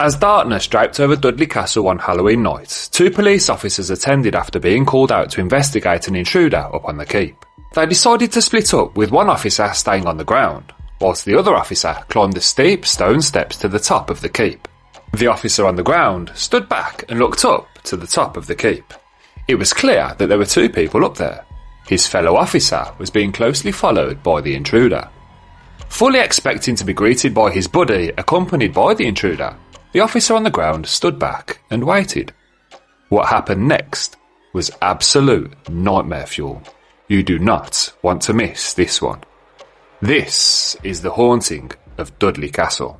As darkness draped over Dudley Castle on Halloween night, 2 police officers attended after being called out to investigate an intruder up on the keep. They decided to split up, with one officer staying on the ground, whilst the other officer climbed the steep stone steps to the top of the keep. The officer on the ground stood back and looked up to the top of the keep. It was clear that there were 2 people up there. His fellow officer was being closely followed by the intruder. Fully expecting to be greeted by his buddy accompanied by the intruder, the officer on the ground stood back and waited. What happened next was absolute nightmare fuel. You do not want to miss this one. This is the haunting of Dudley Castle.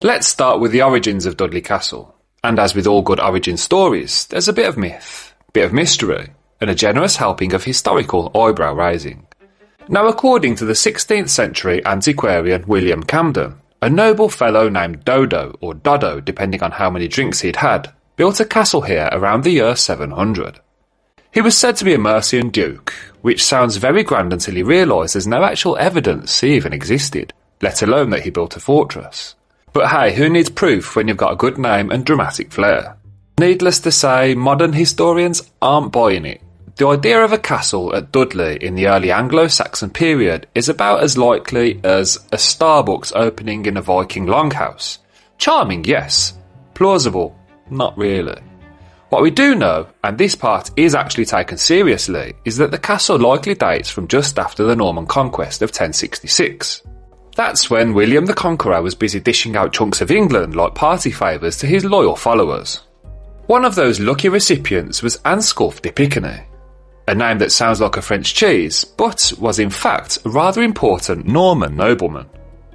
Let's start with the origins of Dudley Castle. And as with all good origin stories, there's a bit of myth, bit of mystery, and a generous helping of historical eyebrow raising. Now, according to the 16th century antiquarian William Camden, a noble fellow named Dodo, or Doddo depending on how many drinks he'd had, built a castle here around the year 700. He was said to be a Mercian duke, which sounds very grand until he realised there's no actual evidence he even existed, let alone that he built a fortress. But hey, who needs proof when you've got a good name and dramatic flair? Needless to say, modern historians aren't buying it. The idea of a castle at Dudley in the early Anglo-Saxon period is about as likely as a Starbucks opening in a Viking longhouse. Charming, yes. Plausible, not really. What we do know, and this part is actually taken seriously, is that the castle likely dates from just after the Norman conquest of 1066. That's when William the Conqueror was busy dishing out chunks of England like party favours to his loyal followers. One of those lucky recipients was Ansculf de Pickney, a name that sounds like a French cheese, but was in fact a rather important Norman nobleman.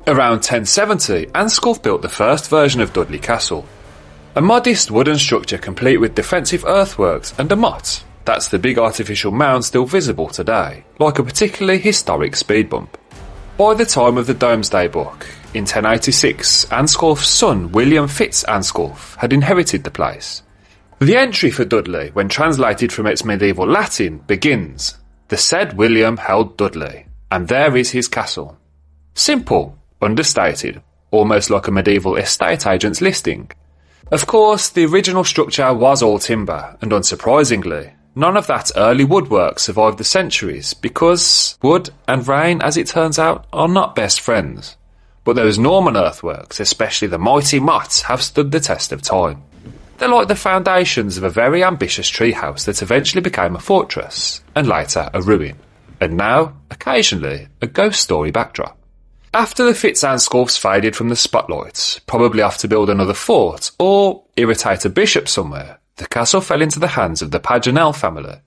Around 1070, Ansculf built the first version of Dudley Castle. A modest wooden structure complete with defensive earthworks and a motte. That's the big artificial mound still visible today, like a particularly historic speed bump. By the time of the Domesday Book, in 1086, Ansculf's son William Fitz Ansculf had inherited the place. The entry for Dudley, when translated from its medieval Latin, begins, "The said William held Dudley, and there is his castle." Simple, understated, almost like a medieval estate agent's listing. Of course, the original structure was all timber, and unsurprisingly, none of that early woodwork survived the centuries because wood and rain, as it turns out, are not best friends. But those Norman earthworks, especially the mighty motte, have stood the test of time. They're like the foundations of a very ambitious treehouse that eventually became a fortress, and later a ruin, and now, occasionally, a ghost story backdrop. After the Fitz-Ansculfs faded from the spotlights, probably off to build another fort, or irritate a bishop somewhere, the castle fell into the hands of the Paganel family.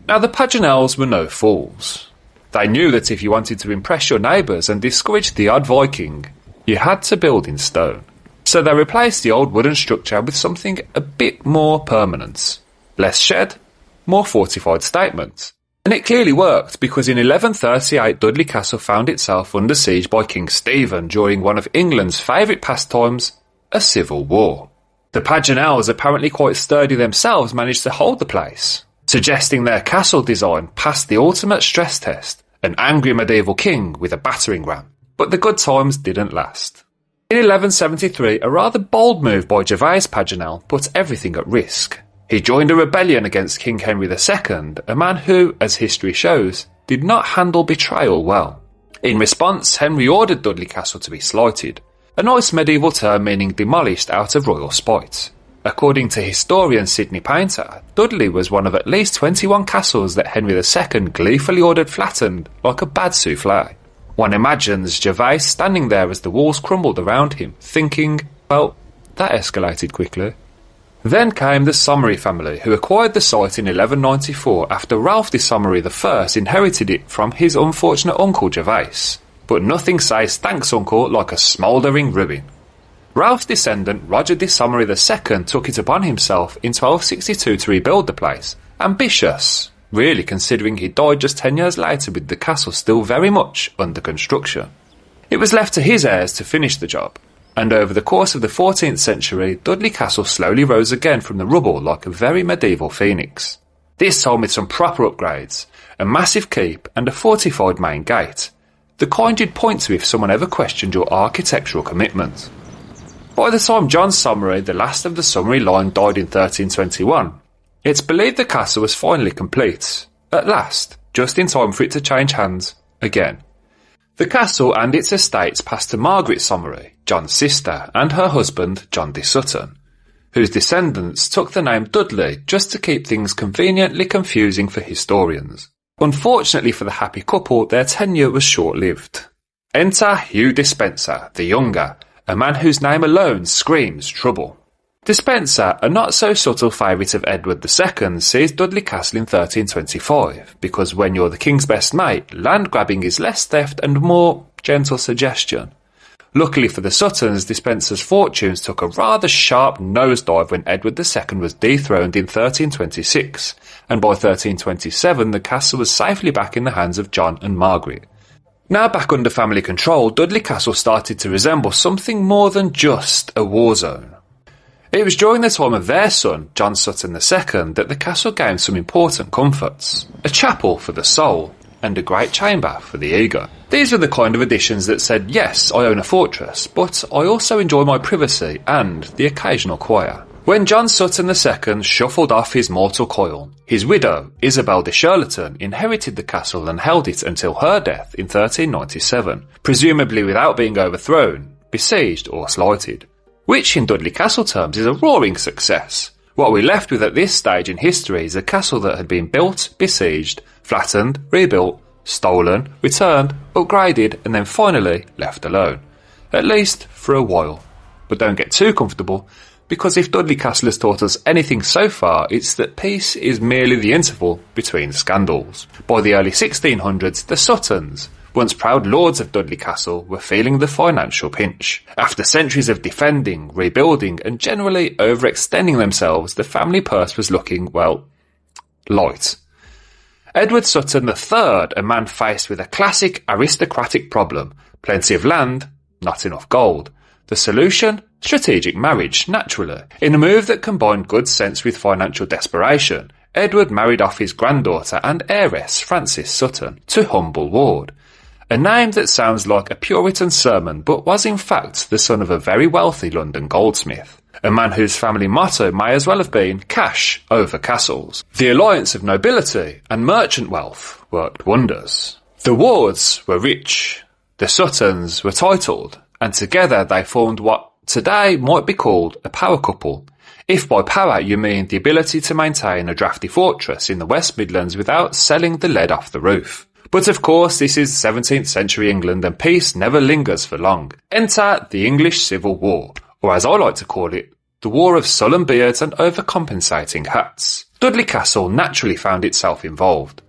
Now, the Paganels were no fools. They knew that if you wanted to impress your neighbours and discourage the odd Viking, you had to build in stone. So they replaced the old wooden structure with something a bit more permanent. Less shed, more fortified statement. And it clearly worked, because in 1138 Dudley Castle found itself under siege by King Stephen during one of England's favourite pastimes, a civil war. The Paganels, apparently quite sturdy themselves, managed to hold the place, suggesting their castle design passed the ultimate stress test, an angry medieval king with a battering ram. But the good times didn't last. In 1173, a rather bold move by Gervase Paganel put everything at risk. He joined a rebellion against King Henry II, a man who, as history shows, did not handle betrayal well. In response, Henry ordered Dudley Castle to be slighted, a nice medieval term meaning demolished out of royal spite. According to historian Sidney Painter, Dudley was one of at least 21 castles that Henry II gleefully ordered flattened like a bad souffle. One imagines Gervase standing there as the walls crumbled around him, thinking, well, that escalated quickly. Then came the Somery family, who acquired the site in 1194 after Ralph de Somery I inherited it from his unfortunate uncle Gervase. But nothing says thanks uncle like a smouldering ruin. Ralph's descendant Roger de Somery II took it upon himself in 1262 to rebuild the place. Ambitious, really, considering he died just 10 years later with the castle still very much under construction. It was left to his heirs to finish the job, and over the course of the 14th century, Dudley Castle slowly rose again from the rubble like a very medieval phoenix. This time with some proper upgrades, a massive keep and a fortified main gate, the kind you'd point to if someone ever questioned your architectural commitment. By the time John Somery, the last of the Somery line, died in 1321, it's believed the castle was finally complete, at last, just in time for it to change hands again. The castle and its estates passed to Margaret Somery, John's sister, and her husband, John de Sutton, whose descendants took the name Dudley just to keep things conveniently confusing for historians. Unfortunately for the happy couple, their tenure was short-lived. Enter Hugh Despenser, the younger, a man whose name alone screams trouble. Despenser, a not-so-subtle favourite of Edward II, sees Dudley Castle in 1325, because when you're the king's best mate, land-grabbing is less theft and more gentle suggestion. Luckily for the Suttons, Despenser's fortunes took a rather sharp nosedive when Edward II was dethroned in 1326, and by 1327 the castle was safely back in the hands of John and Margaret. Now back under family control, Dudley Castle started to resemble something more than just a war zone. It was during the time of their son, John Sutton II, that the castle gained some important comforts. A chapel for the soul, and a great chamber for the ego. These were the kind of additions that said, yes, I own a fortress, but I also enjoy my privacy and the occasional choir. When John Sutton II shuffled off his mortal coil, his widow, Isabel de Shirleton, inherited the castle and held it until her death in 1397, presumably without being overthrown, besieged or slighted. Which in Dudley Castle terms is a roaring success. What we're left with at this stage in history is a castle that had been built, besieged, flattened, rebuilt, stolen, returned, upgraded, and then finally left alone. At least for a while. But don't get too comfortable, because if Dudley Castle has taught us anything so far, it's that peace is merely the interval between scandals. By the early 1600s, the Suttons, once proud lords of Dudley Castle, were feeling the financial pinch. After centuries of defending, rebuilding, and generally overextending themselves, the family purse was looking, well, light. Edward Sutton III, a man faced with a classic aristocratic problem: plenty of land, not enough gold. The solution? Strategic marriage, naturally. In a move that combined good sense with financial desperation, Edward married off his granddaughter and heiress, Frances Sutton, to Humble Ward. A name that sounds like a Puritan sermon, but was in fact the son of a very wealthy London goldsmith. A man whose family motto may as well have been cash over castles. The alliance of nobility and merchant wealth worked wonders. The Wards were rich, the Suttons were titled, and together they formed what today might be called a power couple. If by power you mean the ability to maintain a drafty fortress in the West Midlands without selling the lead off the roof. But of course this is 17th century England and peace never lingers for long. Enter the English Civil War, or as I like to call it, the War of Sullen Beards and Overcompensating Hats. Dudley Castle naturally found itself involved.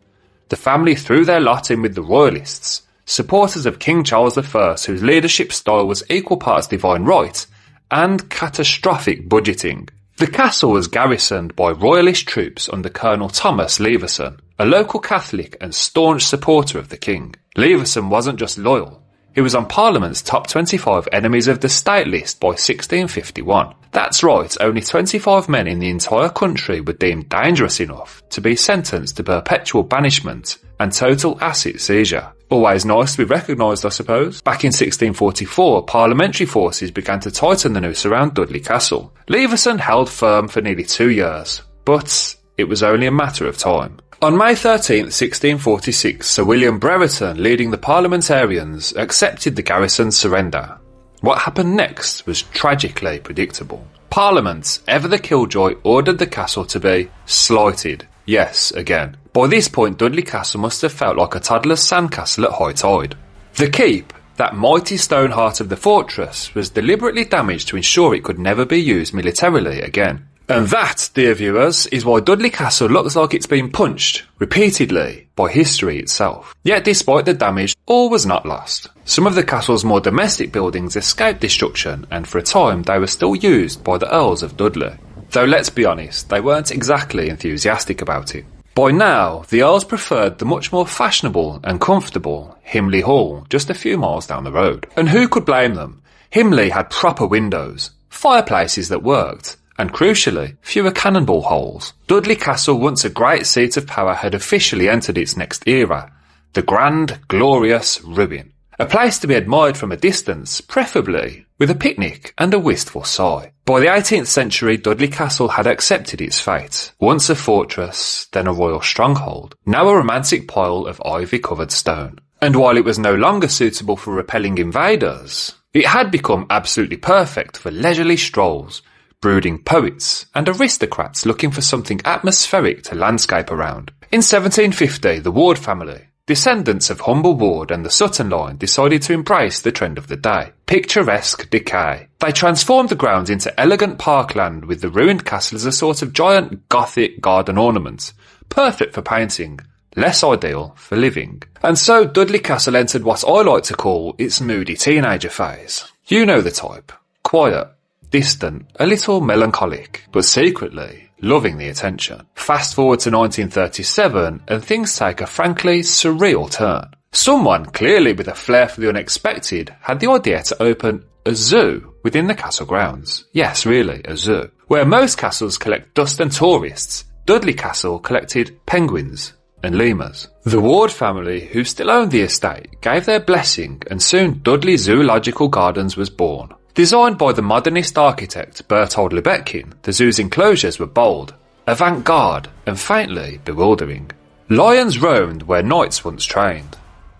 The family threw their lot in with the Royalists, supporters of King Charles I, whose leadership style was equal parts divine right and catastrophic budgeting. The castle was garrisoned by Royalist troops under Colonel Thomas Leveson, a local Catholic and staunch supporter of the king. Leveson wasn't just loyal, he was on Parliament's top 25 enemies of the state list by 1651. That's right, only 25 men in the entire country were deemed dangerous enough to be sentenced to perpetual banishment and total asset seizure. Always nice to be recognised, I suppose. Back in 1644, parliamentary forces began to tighten the noose around Dudley Castle. Leveson held firm for nearly 2 years, but it was only a matter of time. On May 13, 1646, Sir William Brereton, leading the Parliamentarians, accepted the garrison's surrender. What happened next was tragically predictable. Parliament, ever the killjoy, ordered the castle to be slighted. Yes, again. By this point, Dudley Castle must have felt like a toddler's sandcastle at high tide. The keep, that mighty stone heart of the fortress, was deliberately damaged to ensure it could never be used militarily again. And that, dear viewers, is why Dudley Castle looks like it's been punched, repeatedly, by history itself. Yet despite the damage, all was not lost. Some of the castle's more domestic buildings escaped destruction, and for a time they were still used by the Earls of Dudley. Though let's be honest, they weren't exactly enthusiastic about it. By now, the Earls preferred the much more fashionable and comfortable Himley Hall, just a few miles down the road. And who could blame them? Himley had proper windows, fireplaces that worked, and crucially, fewer cannonball holes. Dudley Castle, once a great seat of power, had officially entered its next era, the grand, glorious ruin. A place to be admired from a distance, preferably with a picnic and a wistful sigh. By the 18th century, Dudley Castle had accepted its fate. Once a fortress, then a royal stronghold, now a romantic pile of ivy-covered stone. And while it was no longer suitable for repelling invaders, it had become absolutely perfect for leisurely strolls, brooding poets and aristocrats looking for something atmospheric to landscape around. In 1750, the Ward family, descendants of humble Ward and the Sutton line, decided to embrace the trend of the day: picturesque decay. They transformed the grounds into elegant parkland with the ruined castle as a sort of giant Gothic garden ornament, perfect for painting, less ideal for living. And so Dudley Castle entered what I like to call its moody teenager phase. You know the type. Quiet, distant, a little melancholic, but secretly loving the attention. Fast forward to 1937 and things take a frankly surreal turn. Someone, clearly with a flair for the unexpected, had the idea to open a zoo within the castle grounds. Yes, really, a zoo. Where most castles collect dust and tourists, Dudley Castle collected penguins and lemurs. The Ward family, who still owned the estate, gave their blessing and soon Dudley Zoological Gardens was born. Designed by the modernist architect Berthold Lubetkin, the zoo's enclosures were bold, avant-garde and faintly bewildering. Lions roamed where knights once trained.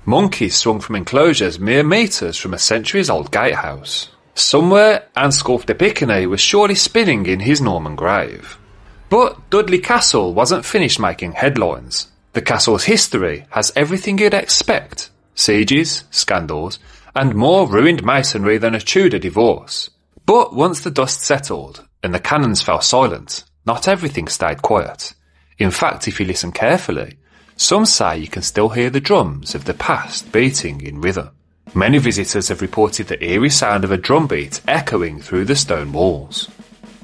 Monkeys swung from enclosures mere metres from a centuries-old gatehouse. Somewhere Ansculf de Piqueney was surely spinning in his Norman grave. But Dudley Castle wasn't finished making headlines. The castle's history has everything you'd expect: sieges, scandals, and more ruined masonry than a Tudor divorce. But once the dust settled and the cannons fell silent, not everything stayed quiet. In fact, if you listen carefully, some say you can still hear the drums of the past beating in rhythm. Many visitors have reported the eerie sound of a drumbeat echoing through the stone walls.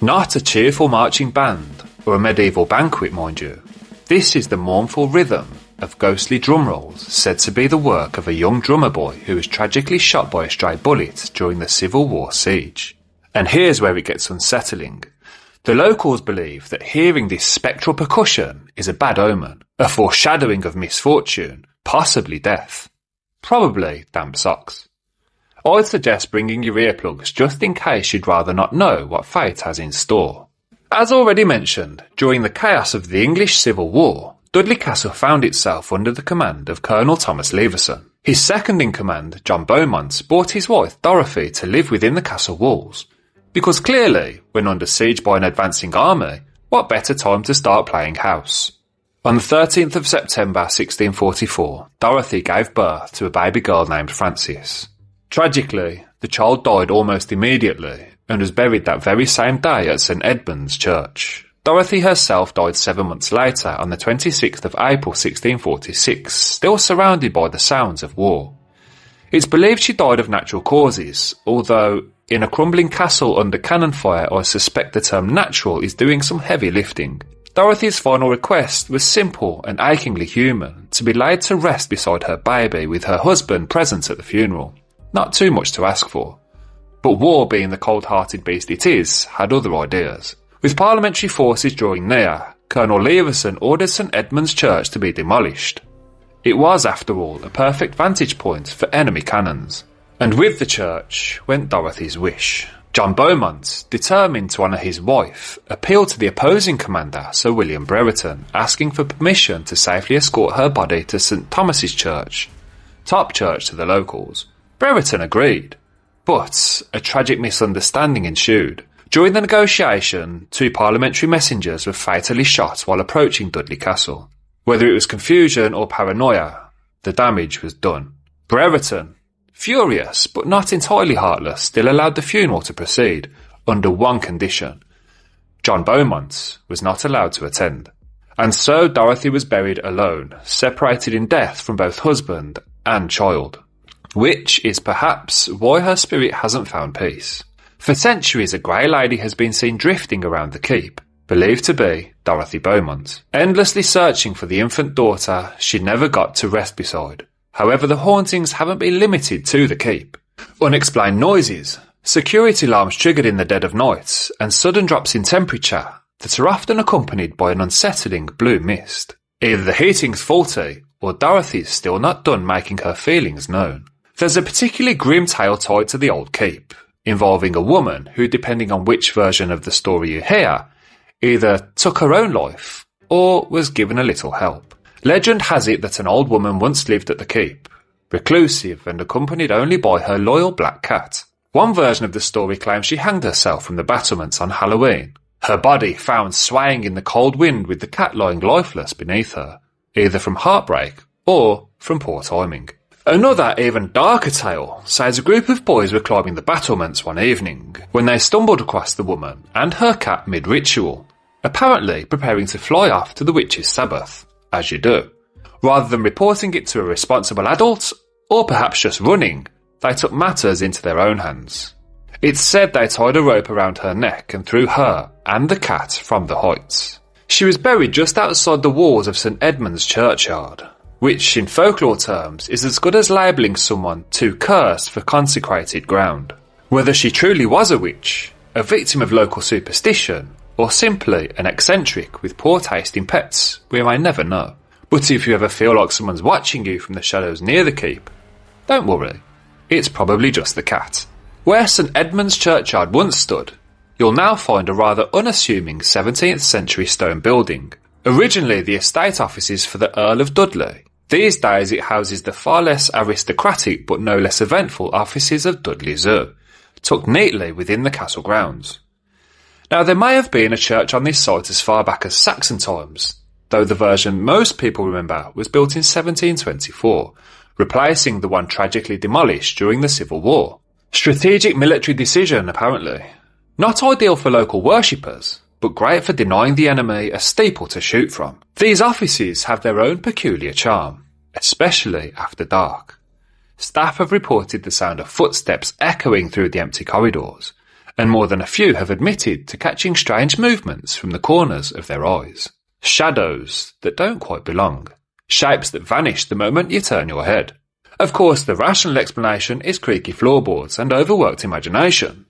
Not a cheerful marching band or a medieval banquet, mind you. This is the mournful rhythm of ghostly drum rolls said to be the work of a young drummer boy who was tragically shot by a stray bullet during the Civil War siege. And here's where it gets unsettling. The locals believe that hearing this spectral percussion is a bad omen, a foreshadowing of misfortune, possibly death. Probably damp socks. I'd suggest bringing your earplugs just in case you'd rather not know what fate has in store. As already mentioned, during the chaos of the English Civil War, Dudley Castle found itself under the command of Colonel Thomas Leverson. His second-in-command, John Beaumont, brought his wife Dorothy to live within the castle walls. Because clearly, when under siege by an advancing army, what better time to start playing house? On the 13th of September 1644, Dorothy gave birth to a baby girl named Frances. Tragically, the child died almost immediately and was buried that very same day at St Edmund's Church. Dorothy herself died 7 months later on the 26th of April 1646, still surrounded by the sounds of war. It's believed she died of natural causes, although in a crumbling castle under cannon fire I suspect the term natural is doing some heavy lifting. Dorothy's final request was simple and achingly human, to be laid to rest beside her baby with her husband present at the funeral. Not too much to ask for. But war, being the cold-hearted beast it is, had other ideas. With parliamentary forces drawing near, Colonel Leverson ordered St Edmund's Church to be demolished. It was, after all, a perfect vantage point for enemy cannons. And with the church went Dorothy's wish. John Beaumont, determined to honour his wife, appealed to the opposing commander, Sir William Brereton, asking for permission to safely escort her body to St Thomas's Church, top church to the locals. Brereton agreed, but a tragic misunderstanding ensued. During the negotiation, 2 parliamentary messengers were fatally shot while approaching Dudley Castle. Whether it was confusion or paranoia, the damage was done. Brereton, furious but not entirely heartless, still allowed the funeral to proceed, under one condition. John Beaumont was not allowed to attend. And so Dorothy was buried alone, separated in death from both husband and child. Which is perhaps why her spirit hasn't found peace. For centuries a grey lady has been seen drifting around the keep, believed to be Dorothy Beaumont, endlessly searching for the infant daughter she never got to rest beside. However, the hauntings haven't been limited to the keep. Unexplained noises, security alarms triggered in the dead of night, and sudden drops in temperature that are often accompanied by an unsettling blue mist. Either the heating's faulty, or Dorothy's still not done making her feelings known. There's a particularly grim tale tied to the old keep, involving a woman who, depending on which version of the story you hear, either took her own life or was given a little help. Legend has it that an old woman once lived at the keep, reclusive and accompanied only by her loyal black cat. One version of the story claims she hanged herself from the battlements on Halloween, her body found swaying in the cold wind with the cat lying lifeless beneath her, either from heartbreak or from poor timing. Another, even darker tale says a group of boys were climbing the battlements one evening when they stumbled across the woman and her cat mid-ritual, apparently preparing to fly off to the witch's sabbath, as you do. Rather than reporting it to a responsible adult, or perhaps just running, they took matters into their own hands. It's said they tied a rope around her neck and threw her and the cat from the heights. She was buried just outside the walls of St Edmund's churchyard, which in folklore terms is as good as labelling someone too cursed for consecrated ground. Whether she truly was a witch, a victim of local superstition, or simply an eccentric with poor taste in pets, we may never know. But if you ever feel like someone's watching you from the shadows near the keep, don't worry, it's probably just the cat. Where St Edmund's churchyard once stood, you'll now find a rather unassuming 17th century stone building, originally the estate offices for the Earl of Dudley. These days it houses the far less aristocratic but no less eventful offices of Dudley Zoo, tucked neatly within the castle grounds. Now there may have been a church on this site as far back as Saxon times, though the version most people remember was built in 1724, replacing the one tragically demolished during the Civil War. Strategic military decision, apparently. Not ideal for local worshippers, but great for denying the enemy a steeple to shoot from. These offices have their own peculiar charm, especially after dark. Staff have reported the sound of footsteps echoing through the empty corridors, and more than a few have admitted to catching strange movements from the corners of their eyes. Shadows that don't quite belong. Shapes that vanish the moment you turn your head. Of course, the rational explanation is creaky floorboards and overworked imagination.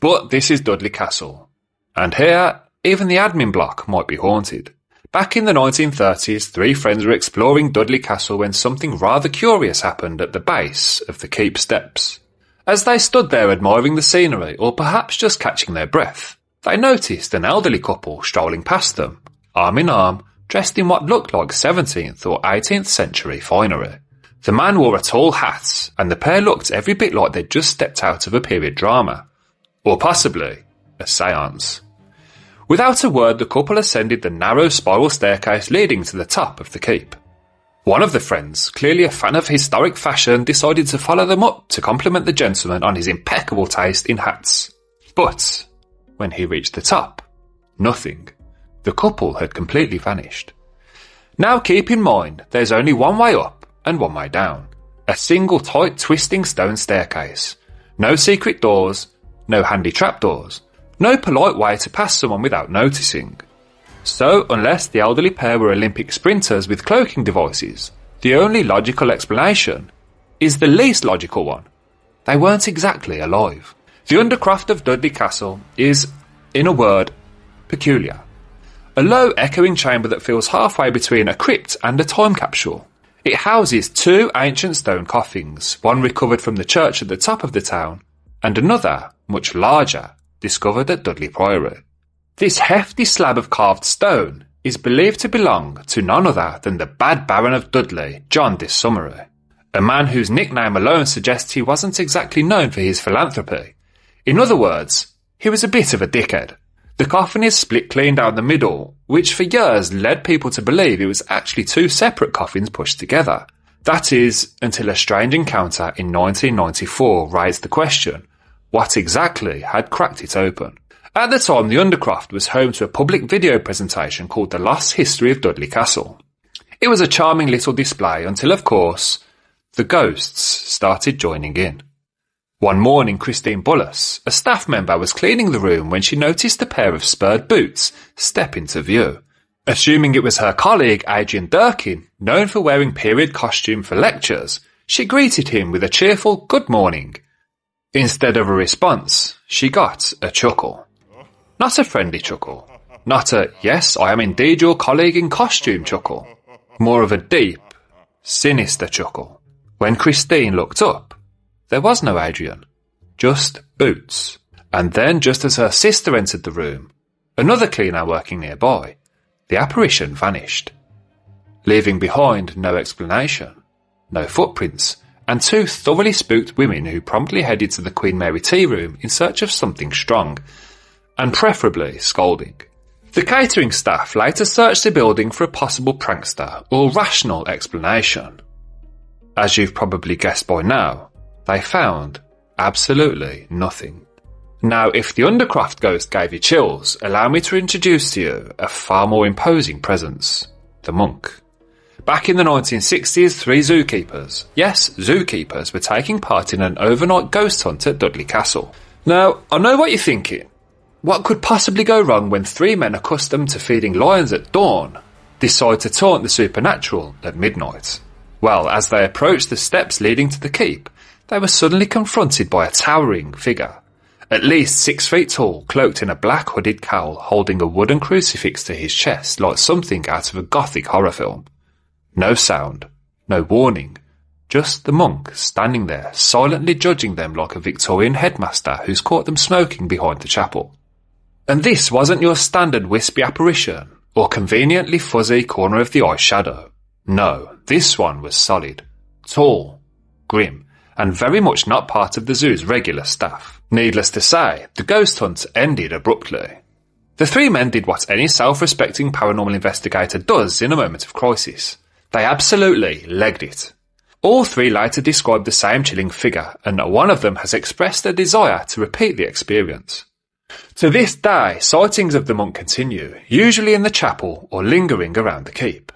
But this is Dudley Castle, and here, even the admin block might be haunted. Back in the 1930s, three friends were exploring Dudley Castle when something rather curious happened at the base of the keep steps. As they stood there admiring the scenery, or perhaps just catching their breath, they noticed an elderly couple strolling past them, arm in arm, dressed in what looked like 17th or 18th century finery. The man wore a tall hat, and the pair looked every bit like they'd just stepped out of a period drama. Or possibly a séance. Without a word, the couple ascended the narrow spiral staircase leading to the top of the keep. One of the friends, clearly a fan of historic fashion, decided to follow them up to compliment the gentleman on his impeccable taste in hats. But when he reached the top, nothing. The couple had completely vanished. Now keep in mind, there's only one way up and one way down. A single tight twisting stone staircase. No secret doors, no handy trapdoors, no polite way to pass someone without noticing. So, unless the elderly pair were Olympic sprinters with cloaking devices, the only logical explanation is the least logical one. They weren't exactly alive. The Undercroft of Dudley Castle is, in a word, peculiar. A low echoing chamber that feels halfway between a crypt and a time capsule. It houses two ancient stone coffins, one recovered from the church at the top of the town, and another, much larger, discovered at Dudley Priory. This hefty slab of carved stone is believed to belong to none other than the bad Baron of Dudley, John de Somery, a man whose nickname alone suggests he wasn't exactly known for his philanthropy. In other words, he was a bit of a dickhead. The coffin is split clean down the middle, which for years led people to believe it was actually two separate coffins pushed together. That is, until a strange encounter in 1994 raised the question, what exactly had cracked it open? At the time, the Undercroft was home to a public video presentation called The Lost History of Dudley Castle. It was a charming little display until, of course, the ghosts started joining in. One morning, Christine Bullis, a staff member, was cleaning the room when she noticed a pair of spurred boots step into view. Assuming it was her colleague Adrian Durkin, known for wearing period costume for lectures, she greeted him with a cheerful good morning. Instead of a response, she got a chuckle. Not a friendly chuckle. Not a, yes, I am indeed your colleague in costume chuckle. More of a deep, sinister chuckle. When Christine looked up, There was no Adrian, just boots. And then, just as her sister entered the room, another cleaner working nearby, the apparition vanished, leaving behind no explanation, no footprints, and two thoroughly spooked women who promptly headed to the Queen Mary tea room in search of something strong, and preferably scalding. The catering staff later searched the building for a possible prankster or rational explanation. As you've probably guessed by now, they found absolutely nothing. Now, if the Undercroft ghost gave you chills, allow me to introduce to you a far more imposing presence, the monk. Back in the 1960s, 3 zookeepers, yes, zookeepers, were taking part in an overnight ghost hunt at Dudley Castle. Now, I know what you're thinking. What could possibly go wrong when 3 men accustomed to feeding lions at dawn decide to taunt the supernatural at midnight? Well, as they approached the steps leading to the keep, they were suddenly confronted by a towering figure, at least 6 feet tall, cloaked in a black hooded cowl, holding a wooden crucifix to his chest like something out of a gothic horror film. No sound, no warning, just the monk standing there, silently judging them like a Victorian headmaster who's caught them smoking behind the chapel. And this wasn't your standard wispy apparition, or conveniently fuzzy corner of the eye shadow. No, this one was solid, tall, grim, and very much not part of the zoo's regular staff. Needless to say, the ghost hunt ended abruptly. The 3 men did what any self-respecting paranormal investigator does in a moment of crisis. They absolutely legged it. All 3 later described the same chilling figure, and not one of them has expressed a desire to repeat the experience. To this day, sightings of the monk continue, usually in the chapel or lingering around the keep.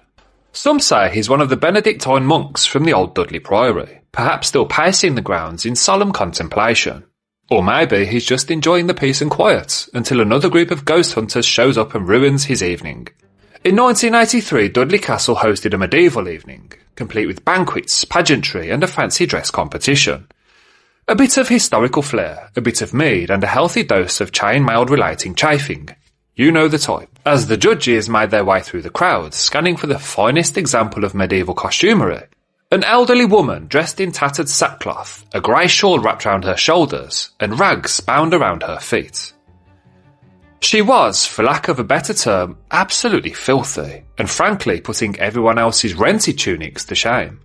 Some say he's one of the Benedictine monks from the old Dudley Priory, perhaps still pacing the grounds in solemn contemplation. Or maybe he's just enjoying the peace and quiet until another group of ghost hunters shows up and ruins his evening. In 1983, Dudley Castle hosted a medieval evening, complete with banquets, pageantry and a fancy dress competition. A bit of historical flair, a bit of mead and a healthy dose of chain-mail relating chafing. You know the type. As the judges made their way through the crowd, scanning for the finest example of medieval costumery, an elderly woman dressed in tattered sackcloth, a grey shawl wrapped round her shoulders, and rags bound around her feet. She was, for lack of a better term, absolutely filthy, and frankly putting everyone else's rented tunics to shame.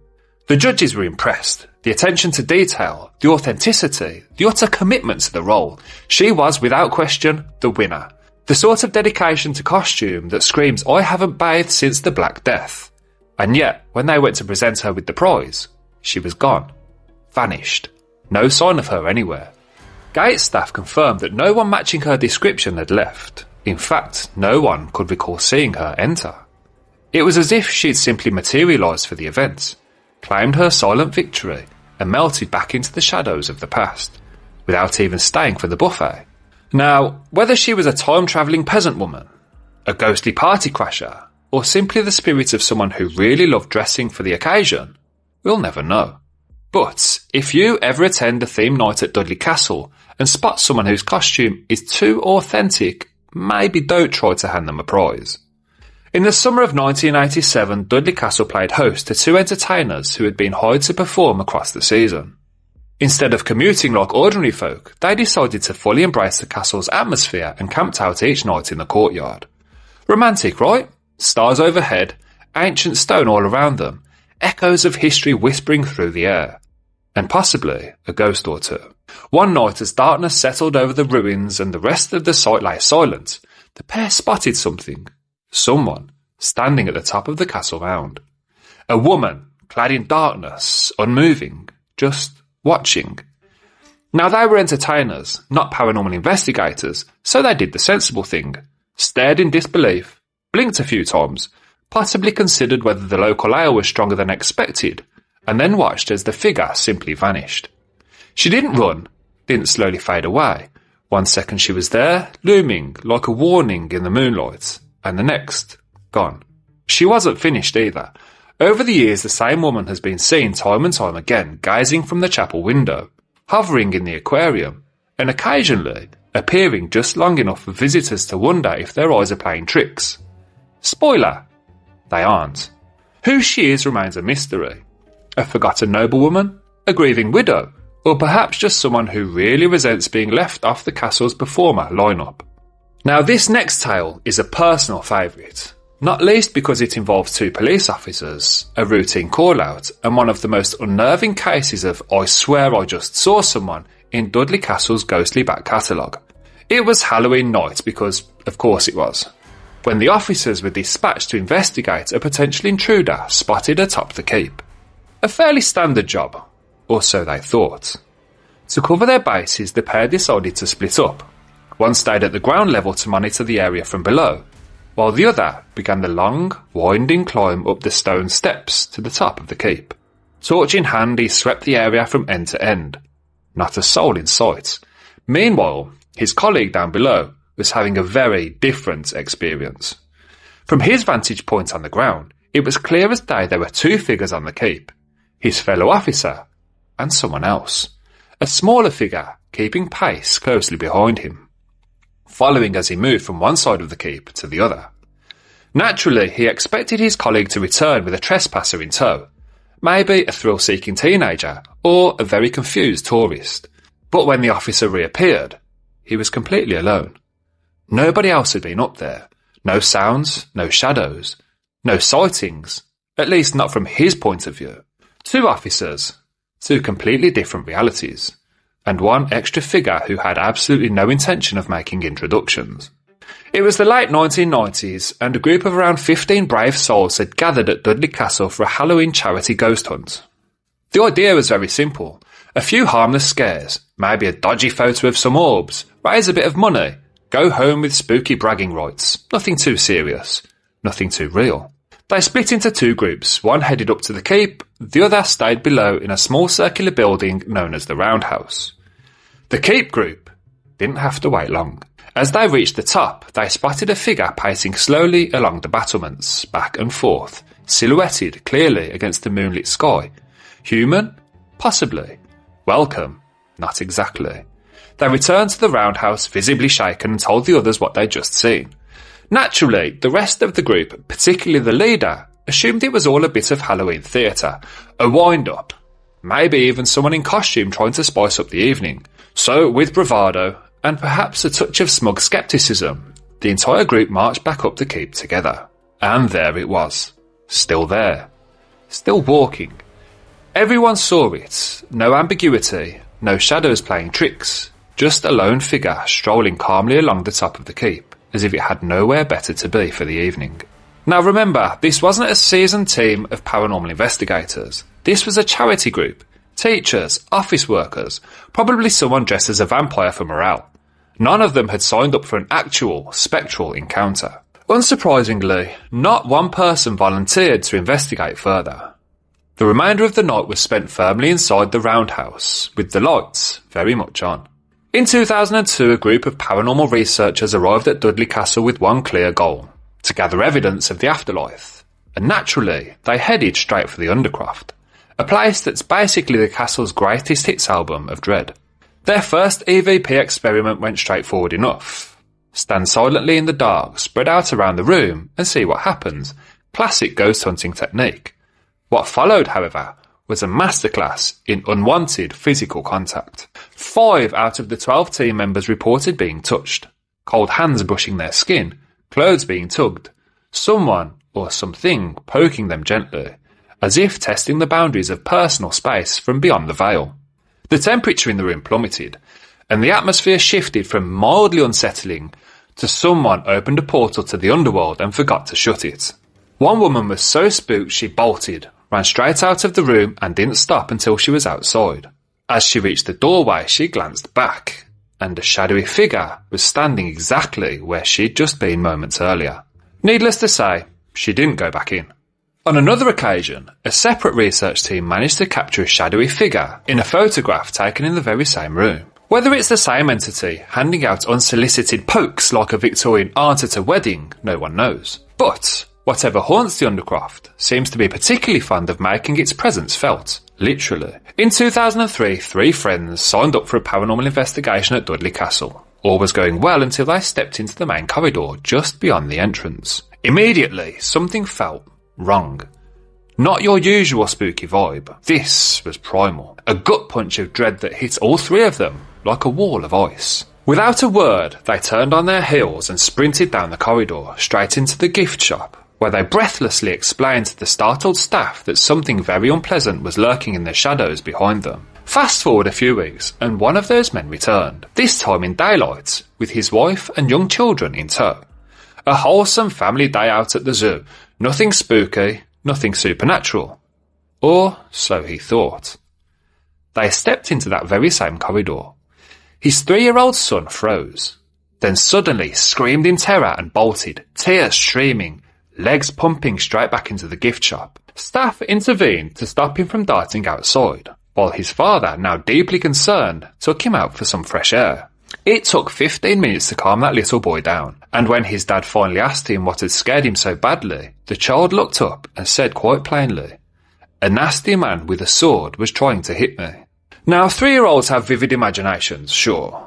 The judges were impressed. The attention to detail, the authenticity, the utter commitment to the role. She was, without question, the winner. The sort of dedication to costume that screams, I haven't bathed since the Black Death. And yet, when they went to present her with the prize, she was gone. Vanished. No sign of her anywhere. Gate staff confirmed that no one matching her description had left. In fact, no one could recall seeing her enter. It was as if she'd simply materialised for the event, claimed her silent victory, and melted back into the shadows of the past, without even staying for the buffet. Now, whether she was a time-travelling peasant woman, a ghostly party crasher, or simply the spirit of someone who really loved dressing for the occasion, we'll never know. But if you ever attend a theme night at Dudley Castle and spot someone whose costume is too authentic, maybe don't try to hand them a prize. In the summer of 1987, Dudley Castle played host to 2 entertainers who had been hired to perform across the season. Instead of commuting like ordinary folk, they decided to fully embrace the castle's atmosphere and camped out each night in the courtyard. Romantic, right? Stars overhead, ancient stone all around them, echoes of history whispering through the air. And possibly a ghost or two. One night, as darkness settled over the ruins and the rest of the site lay silent, the pair spotted something. Someone standing at the top of the castle mound. A woman, clad in darkness, unmoving, just watching. Now they were entertainers, not paranormal investigators, so they did the sensible thing. Stared in disbelief, blinked a few times, possibly considered whether the local ale was stronger than expected, and then watched as the figure simply vanished. She didn't run, didn't slowly fade away. 1 second she was there, looming like a warning in the moonlight, and the next, gone. She wasn't finished either. Over the years, the same woman has been seen time and time again, gazing from the chapel window, hovering in the aquarium, and occasionally appearing just long enough for visitors to wonder if their eyes are playing tricks. Spoiler! They aren't. Who she is remains a mystery. A forgotten noblewoman? A grieving widow? or perhaps just someone who really resents being left off the castle's performer lineup. Now this next tale is a personal favourite, not least because it involves two police officers, a routine call-out, and one of the most unnerving cases of "I swear I just saw someone" in Dudley Castle's ghostly back catalogue. It was Halloween night because, of course it was, when the officers were dispatched to investigate a potential intruder spotted atop the keep. A fairly standard job, or so they thought. To cover their bases, the pair decided to split up. One stayed at the ground level to monitor the area from below, while the other began the long, winding climb up the stone steps to the top of the keep. Torch in hand, he swept the area from end to end. Not a soul in sight. Meanwhile, his colleague down below was having a very different experience. From his vantage point on the ground, it was clear as day there were two figures on the keep, his fellow officer and someone else, a smaller figure keeping pace closely behind him, following as he moved from one side of the keep to the other. Naturally, he expected his colleague to return with a trespasser in tow, maybe a thrill-seeking teenager or a very confused tourist. But when the officer reappeared, he was completely alone. Nobody else had been up there. No sounds, no shadows, no sightings, at least not from his point of view. Two officers, two completely different realities, and one extra figure who had absolutely no intention of making introductions. It was the late 1990s, and a group of around 15 brave souls had gathered at Dudley Castle for a Halloween charity ghost hunt. The idea was very simple. A few harmless scares, maybe a dodgy photo of some orbs, raise a bit of money, go home with spooky bragging rights. Nothing too serious, nothing too real. They split into two groups, one headed up to the keep, the other stayed below in a small circular building known as the Roundhouse. The keep group didn't have to wait long. As they reached the top, they spotted a figure pacing slowly along the battlements, back and forth, silhouetted clearly against the moonlit sky. Human? Possibly. Welcome? Not exactly. They returned to the Roundhouse visibly shaken and told the others what they'd just seen. Naturally, the rest of the group, particularly the leader, assumed it was all a bit of Halloween theatre, a wind-up, maybe even someone in costume trying to spice up the evening. So, with bravado, and perhaps a touch of smug scepticism, the entire group marched back up the keep together. And there it was. Still there. Still walking. Everyone saw it. No ambiguity, no shadows playing tricks, just a lone figure strolling calmly along the top of the keep, as if it had nowhere better to be for the evening. Now remember, this wasn't a seasoned team of paranormal investigators. This was a charity group. Teachers, office workers, probably someone dressed as a vampire for morale. None of them had signed up for an actual, spectral encounter. Unsurprisingly, not one person volunteered to investigate further. The remainder of the night was spent firmly inside the Roundhouse, with the lights very much on. In 2002, a group of paranormal researchers arrived at Dudley Castle with one clear goal: to gather evidence of the afterlife. And naturally, they headed straight for the Undercroft, a place that's basically the castle's greatest hits album of dread. Their first EVP experiment went straightforward enough. Stand silently in the dark, spread out around the room, and see what happens. Classic ghost hunting technique. What followed, however, was a masterclass in unwanted physical contact. 5 out of the 12 team members reported being touched, cold hands brushing their skin, clothes being tugged, someone or something poking them gently, as if testing the boundaries of personal space from beyond the veil. The temperature in the room plummeted, and the atmosphere shifted from mildly unsettling to someone opened a portal to the underworld and forgot to shut it. One woman was so spooked she bolted, ran straight out of the room and didn't stop until she was outside. As she reached the doorway, she glanced back, and a shadowy figure was standing exactly where she'd just been moments earlier. Needless to say, she didn't go back in. On another occasion, a separate research team managed to capture a shadowy figure in a photograph taken in the very same room. Whether it's the same entity handing out unsolicited pokes like a Victorian aunt at a wedding, no one knows. But whatever haunts the Undercroft seems to be particularly fond of making its presence felt, literally. In 2003, 3 friends signed up for a paranormal investigation at Dudley Castle. All was going well until they stepped into the main corridor just beyond the entrance. Immediately, something felt wrong. Not your usual spooky vibe. This was primal. A gut punch of dread that hit all three of them like a wall of ice. Without a word, they turned on their heels and sprinted down the corridor, straight into the gift shop, where they breathlessly explained to the startled staff that something very unpleasant was lurking in the shadows behind them. Fast forward a few weeks, and one of those men returned, this time in daylight, with his wife and young children in tow. A wholesome family day out at the zoo. Nothing spooky, nothing supernatural. Or so he thought. They stepped into that very same corridor. His 3-year-old son froze, then suddenly screamed in terror and bolted, tears streaming, legs pumping straight back into the gift shop. Staff intervened to stop him from darting outside, while his father, now deeply concerned, took him out for some fresh air. It took 15 minutes to calm that little boy down, and when his dad finally asked him what had scared him so badly, the child looked up and said quite plainly, "A nasty man with a sword was trying to hit me." Now, 3-year-olds have vivid imaginations, sure,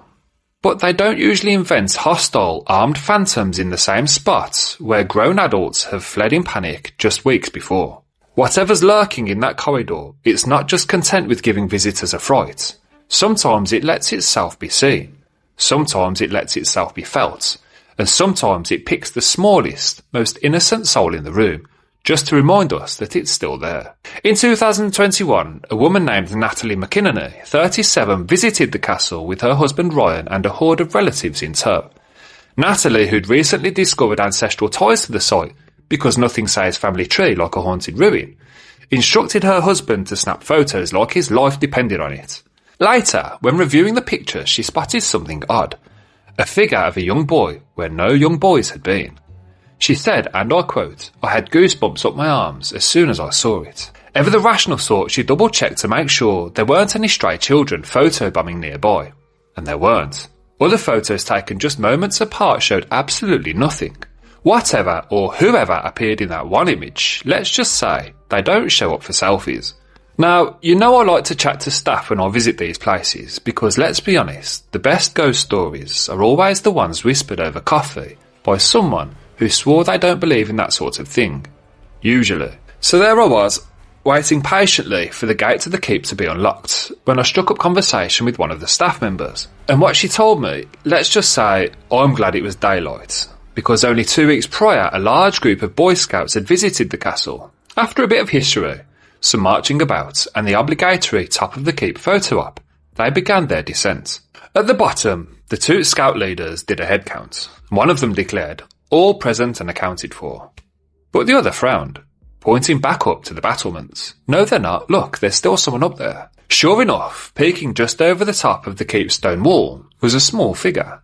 but they don't usually invent hostile, armed phantoms in the same spot where grown adults have fled in panic just weeks before. Whatever's lurking in that corridor, it's not just content with giving visitors a fright. Sometimes it lets itself be seen. Sometimes it lets itself be felt, and sometimes it picks the smallest, most innocent soul in the room, just to remind us that it's still there. In 2021, a woman named Natalie McKinney, 37, visited the castle with her husband Ryan and a horde of relatives in tow. Natalie, who'd recently discovered ancestral ties to the site, because nothing says family tree like a haunted ruin, instructed her husband to snap photos like his life depended on it. Later, when reviewing the pictures, she spotted something odd. A figure of a young boy where no young boys had been. She said, and I quote, "I had goosebumps up my arms as soon as I saw it." Ever the rational sort, she double-checked to make sure there weren't any stray children photobombing nearby. And there weren't. Other photos taken just moments apart showed absolutely nothing. Whatever or whoever appeared in that one image, let's just say, they don't show up for selfies. Now, you know I like to chat to staff when I visit these places, because let's be honest, the best ghost stories are always the ones whispered over coffee by someone who swore they don't believe in that sort of thing. Usually. So there I was, waiting patiently for the gate to the keep to be unlocked, when I struck up conversation with one of the staff members. And what she told me, let's just say, I'm glad it was daylight, because only 2 weeks prior a large group of Boy Scouts had visited the castle. After a bit of history, some marching about, and the obligatory top of the keep photo op, they began their descent. At the bottom, the 2 scout leaders did a head count. One of them declared, "All present and accounted for." But the other frowned, pointing back up to the battlements. "No, they're not. Look, there's still someone up there." Sure enough, peeking just over the top of the keep's stone wall was a small figure.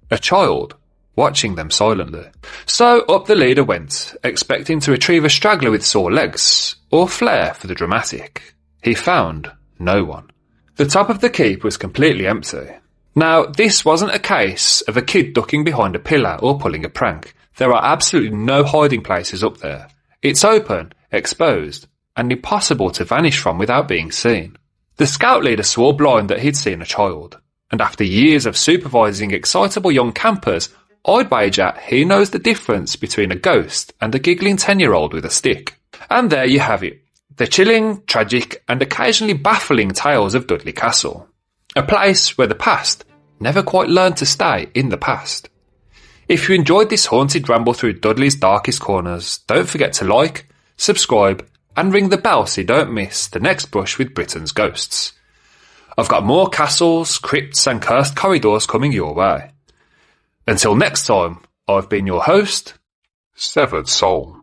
A child, watching them silently. So up the leader went, expecting to retrieve a straggler with sore legs, or flair for the dramatic. He found no one. The top of the keep was completely empty. Now, this wasn't a case of a kid ducking behind a pillar or pulling a prank. There are absolutely no hiding places up there. It's open, exposed, and impossible to vanish from without being seen. The scout leader swore blind that he'd seen a child, and after years of supervising excitable young campers, I'd wager he knows the difference between a ghost and a giggling 10-year-old with a stick. And there you have it, the chilling, tragic, and occasionally baffling tales of Dudley Castle. A place where the past never quite learned to stay in the past. If you enjoyed this haunted ramble through Dudley's darkest corners, don't forget to like, subscribe, and ring the bell so you don't miss the next brush with Britain's ghosts. I've got more castles, crypts, and cursed corridors coming your way. Until next time, I've been your host, Severed Soul.